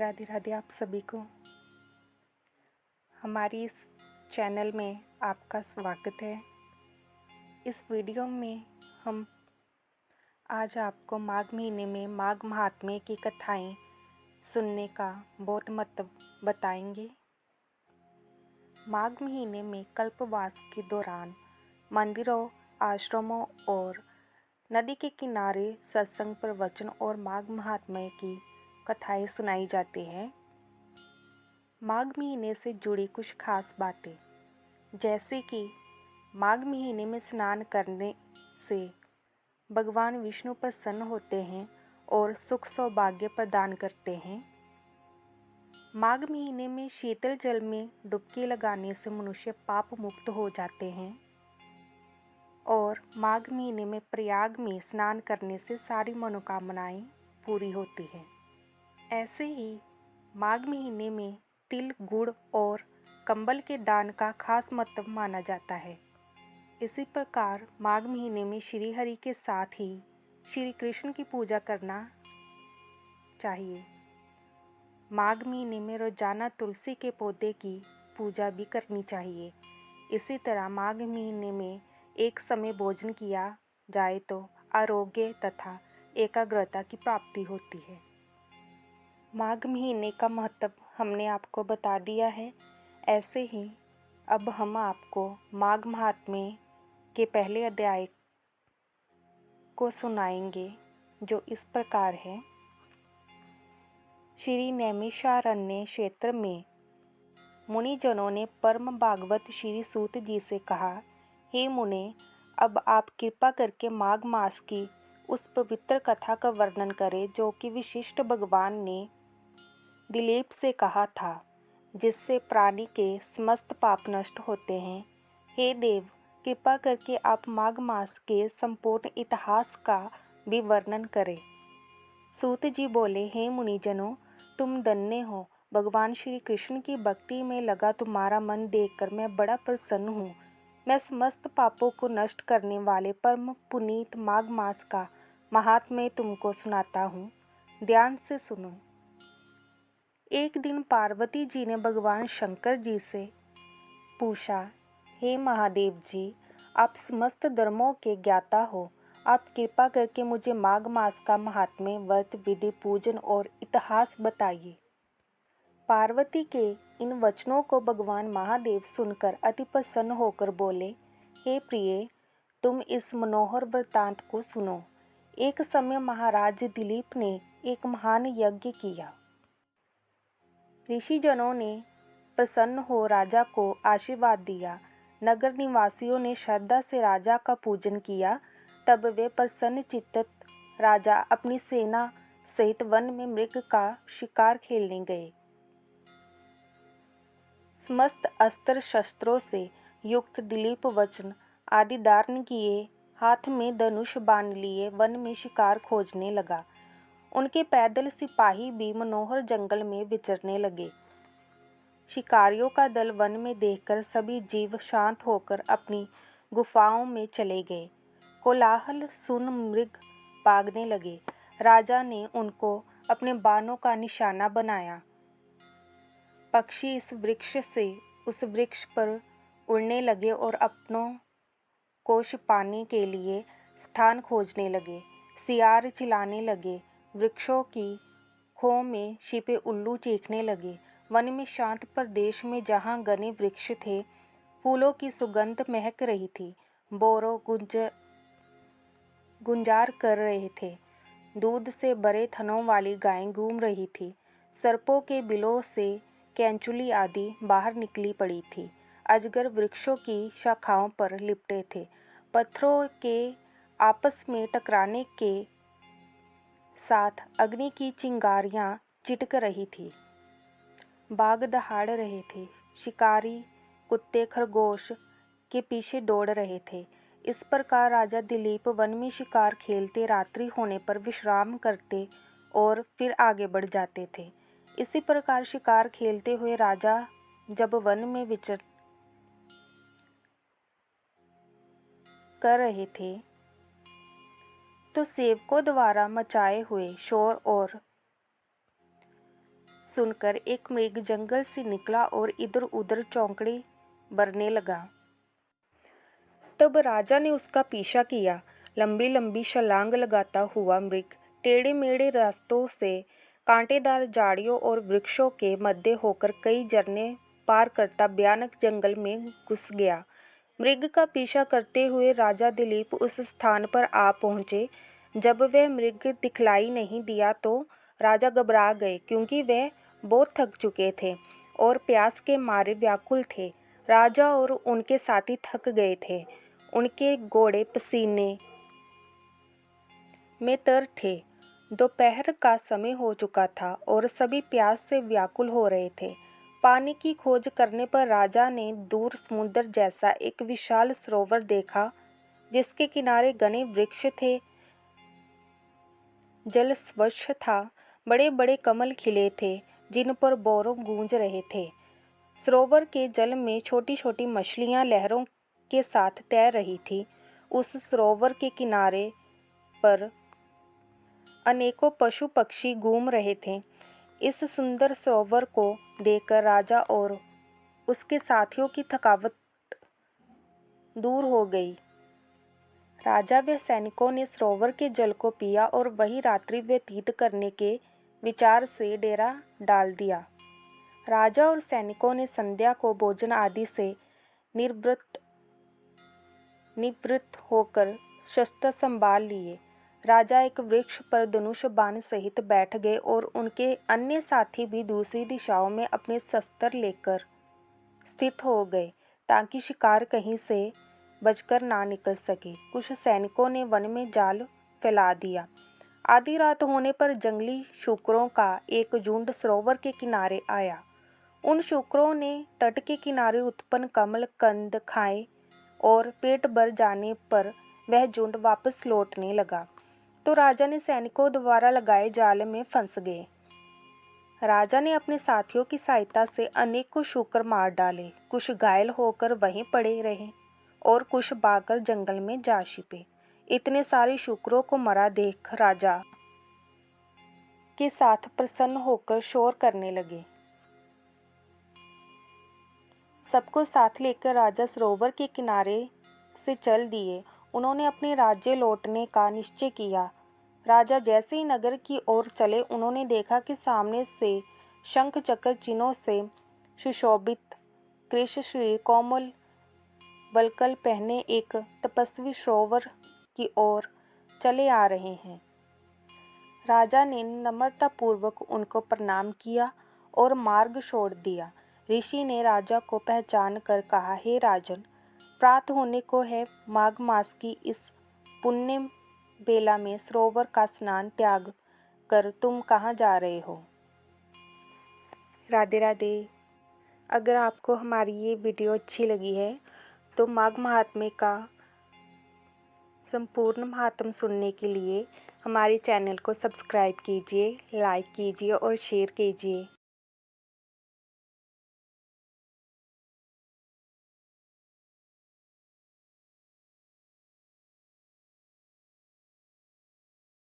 राधे राधे आप सभी को। हमारी इस चैनल में आपका स्वागत है। इस वीडियो में हम आज आपको माघ महीने में माघ महात्म्य की कथाएं सुनने का बहुत महत्व बताएंगे। माघ महीने में कल्पवास के दौरान मंदिरों, आश्रमों और नदी के किनारे सत्संग, प्रवचन और माघ महात्म्य की कथाएं सुनाई जाती हैं। माघ महीने से जुड़ी कुछ खास बातें, जैसे कि माघ महीने में स्नान करने से भगवान विष्णु प्रसन्न होते हैं और सुख सौभाग्य प्रदान करते हैं। माघ महीने में शीतल जल में डुबकी लगाने से मनुष्य पाप मुक्त हो जाते हैं और माघ महीने में प्रयाग में स्नान करने से सारी मनोकामनाएं पूरी होती हैं। ऐसे ही माघ महीने में तिल, गुड़ और कंबल के दान का खास महत्व माना जाता है। इसी प्रकार माघ महीने में श्री हरि के साथ ही श्री कृष्ण की पूजा करना चाहिए। माघ महीने में रोजाना तुलसी के पौधे की पूजा भी करनी चाहिए। इसी तरह माघ महीने में एक समय भोजन किया जाए तो आरोग्य तथा एकाग्रता की प्राप्ति होती है। माघ महीने का महत्व हमने आपको बता दिया है। ऐसे ही अब हम आपको माघ महात्म्य के पहले अध्याय को सुनाएंगे, जो इस प्रकार है। श्री नैमिषारण्य क्षेत्र में मुनिजनों ने परम भागवत श्री सूत जी से कहा, हे मुने, अब आप कृपा करके माघ मास की उस पवित्र कथा का वर्णन करें जो कि विशिष्ट भगवान ने दिलीप से कहा था, जिससे प्राणी के समस्त पाप नष्ट होते हैं। हे देव, कृपा करके आप माघ मास के संपूर्ण इतिहास का भी वर्णन करें। सूत जी बोले, हे मुनिजनों, तुम धन्य हो। भगवान श्री कृष्ण की भक्ति में लगा तुम्हारा मन देखकर मैं बड़ा प्रसन्न हूँ। मैं समस्त पापों को नष्ट करने वाले परम पुनीत माघ मास का महात्म्य तुमको सुनाता हूँ। ध्यान से सुनो। एक दिन पार्वती जी ने भगवान शंकर जी से पूछा, हे महादेव जी, आप समस्त धर्मों के ज्ञाता हो, आप कृपा करके मुझे माघ मास का महात्म्य, व्रत विधि, पूजन और इतिहास बताइए। पार्वती के इन वचनों को भगवान महादेव सुनकर अति प्रसन्न होकर बोले, हे प्रिय, तुम इस मनोहर वृत्तांत को सुनो। एक समय महाराज दिलीप ने एक महान यज्ञ किया। ऋषिजनों ने प्रसन्न हो राजा को आशीर्वाद दिया। नगर निवासियों ने श्रद्धा से राजा का पूजन किया। तब वे प्रसन्न चित्त राजा अपनी सेना सहित वन में मृग का शिकार खेलने गए। समस्त अस्त्र शस्त्रों से युक्त दिलीप वचन आदि धारण किए, हाथ में धनुष बांध लिए वन में शिकार खोजने लगा। उनके पैदल सिपाही भी मनोहर जंगल में विचरने लगे। शिकारियों का दल वन में देखकर सभी जीव शांत होकर अपनी गुफाओं में चले गए। कोलाहल सुन मृग भागने लगे। राजा ने उनको अपने बाणों का निशाना बनाया। पक्षी इस वृक्ष से उस वृक्ष पर उड़ने लगे और अपनों को छिपाने के लिए स्थान खोजने लगे। सियार चिल्लाने लगे। वृक्षों की खोह में छिपे उल्लू चीखने लगे। वन में शांत प्रदेश में जहाँ घने वृक्ष थे, फूलों की सुगंध महक रही थी। बोरों गुंजार कर रहे थे। दूध से भरे थनों वाली गायें घूम रही थी। सर्पों के बिलों से कैंचुली आदि बाहर निकली पड़ी थी। अजगर वृक्षों की शाखाओं पर लिपटे थे। पत्थरों के आपस में टकराने के साथ अग्नि की चिंगारियां चिटक रही थी। बाघ दहाड़ रहे थे। शिकारी कुत्ते खरगोश के पीछे दौड़ रहे थे। इस प्रकार राजा दिलीप वन में शिकार खेलते, रात्रि होने पर विश्राम करते और फिर आगे बढ़ जाते थे। इसी प्रकार शिकार खेलते हुए राजा जब वन में विचर कर रहे थे तो सेवकों द्वारा मचाए हुए शोर और सुनकर एक मृग जंगल से निकला और इधर उधर चौंकड़ी भरने लगा। तब राजा ने उसका पीछा किया। लंबी लंबी छलांग लगाता हुआ मृग टेढ़े मेढ़े रास्तों से, कांटेदार झाड़ियों और वृक्षों के मध्य होकर कई झरने पार करता भयानक जंगल में घुस गया। मृग का पीछा करते हुए राजा दिलीप उस स्थान पर आ पहुंचे। जब वह मृग दिखलाई नहीं दिया तो राजा घबरा गए, क्योंकि वह बहुत थक चुके थे और प्यास के मारे व्याकुल थे। राजा और उनके साथी थक गए थे। उनके घोड़े पसीने में तर थे। दोपहर का समय हो चुका था और सभी प्यास से व्याकुल हो रहे थे। पानी की खोज करने पर राजा ने दूर समुद्र जैसा एक विशाल सरोवर देखा, जिसके किनारे घने वृक्ष थे। जल स्वच्छ था। बड़े बड़े कमल खिले थे, जिन पर बोरों गूंज रहे थे। सरोवर के जल में छोटी छोटी मछलियां लहरों के साथ तैर रही थी। उस सरोवर के किनारे पर अनेकों पशु पक्षी घूम रहे थे। इस सुंदर सरोवर को देखकर राजा और उसके साथियों की थकावट दूर हो गई। राजा व सैनिकों ने सरोवर के जल को पिया और वहीं रात्रि व्यतीत करने के विचार से डेरा डाल दिया। राजा और सैनिकों ने संध्या को भोजन आदि से निवृत्त होकर शस्त्र संभाल लिए। राजा एक वृक्ष पर धनुष बाण सहित बैठ गए और उनके अन्य साथी भी दूसरी दिशाओं में अपने शस्त्र लेकर स्थित हो गए, ताकि शिकार कहीं से बचकर ना निकल सके। कुछ सैनिकों ने वन में जाल फैला दिया। आधी रात होने पर जंगली शूकरों का एक झुंड सरोवर के किनारे आया। उन शूकरों ने तट के किनारे उत्पन्न कमल कंद खाए और पेट भर जाने पर वह झुंड वापस लौटने लगा, तो राजा ने सैनिकों द्वारा लगाए जाल में फंस गए। राजा ने अपने साथियों की सहायता से अनेकों शूकर मार डाले। कुछ घायल होकर वहीं पड़े रहे और कुछ भागकर जंगल में जा छिपे। इतने सारे शूकरों को मरा देख राजा के साथ प्रसन्न होकर शोर करने लगे। सबको साथ लेकर राजा सरोवर के किनारे से चल दिए। उन्होंने अपने राज्य लौटने का निश्चय किया। राजा जैसे ही नगर की ओर चले, उन्होंने देखा कि सामने से शंख चक्र चिन्हों से सुशोभित कृष्ण श्री कोमल वल्कल पहने एक तपस्वी सरोवर की ओर चले आ रहे हैं। राजा ने नम्रतापूर्वक उनको प्रणाम किया और मार्ग छोड़ दिया। ऋषि ने राजा को पहचान कर कहा, हे राजन, प्रात होने को है। माघ मास की इस पुण्य बेला में सरोवर का स्नान त्याग कर तुम कहाँ जा रहे हो? राधे राधे। अगर आपको हमारी ये वीडियो अच्छी लगी है तो माघ महात्म्य का संपूर्ण महात्म सुनने के लिए हमारे चैनल को सब्सक्राइब कीजिए, लाइक कीजिए और शेयर कीजिए।